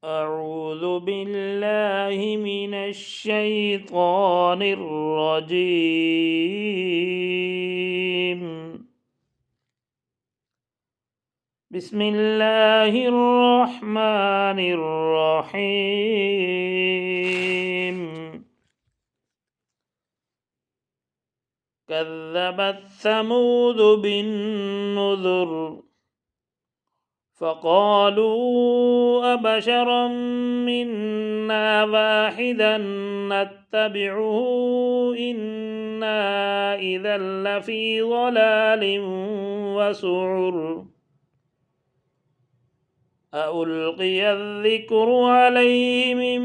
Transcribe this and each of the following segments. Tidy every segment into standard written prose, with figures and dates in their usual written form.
أعوذ بالله من الشيطان الرجيم. بسم الله الرحمن الرحيم. كذبت ثمود بالنذر فقالوا أبشرا منا واحدا نتبعه إنا إذا لفي ضلال وسعر. ألقي الذكر عليه من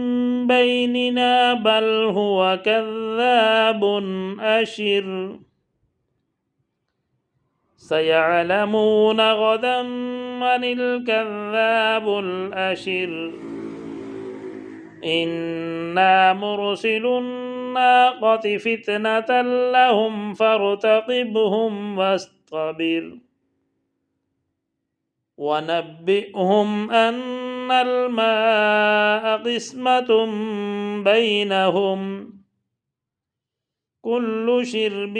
بيننا بل هو كذاب أشر. سيعلمون غدا من الكذاب الأشر. إنا مرسل الناقة فتنة لهم فارتقبهم واصطبر. ونبئهم أن الماء قسمة بينهم كل شرب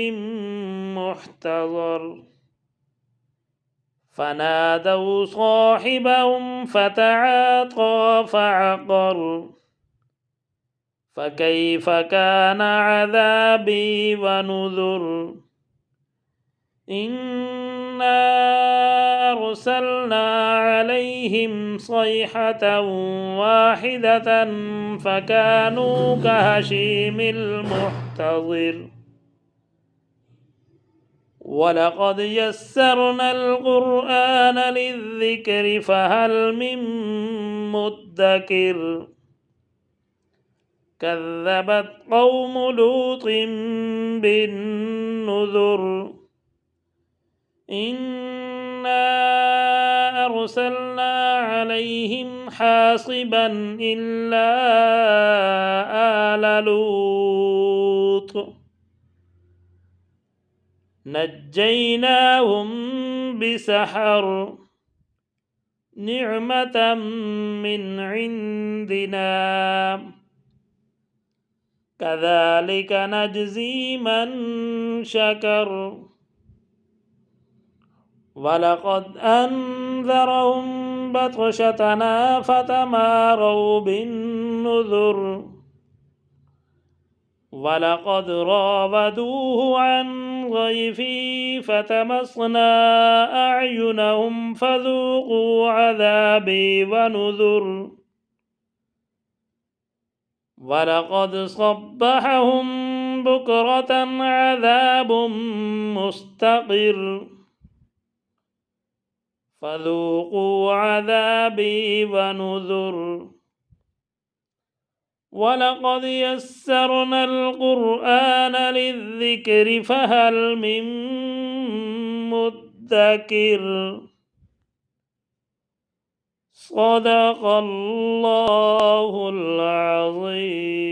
محتضر. فنادوا صاحبهم فتعاطى فعقر. فكيف كان عذابي ونذر. إنا أرسلنا عليهم صيحة واحدة فكانوا كهشيم المحتضر. ولقد يسرنا القرآن للذكر فهل من مدكر. كذبت قوم لوط بالنذر. إنا أرسلنا عليهم حاصبا إلا آل لوط نجيناهم بسحر نعمة من عندنا كذلك نجزي من شكر. ولقد أنذرهم بطشتنا فتماروا بالنذر. ولقد راودوه عن ضيفي فتمسنا أعينهم فذوقوا عذابي ونذر. ولقد صبحهم بكرة عذاب مستقر. فذوقوا عذابي ونذر. ولقد يسرنا القرآن للذكر فهل من مدكر. صدق الله العظيم.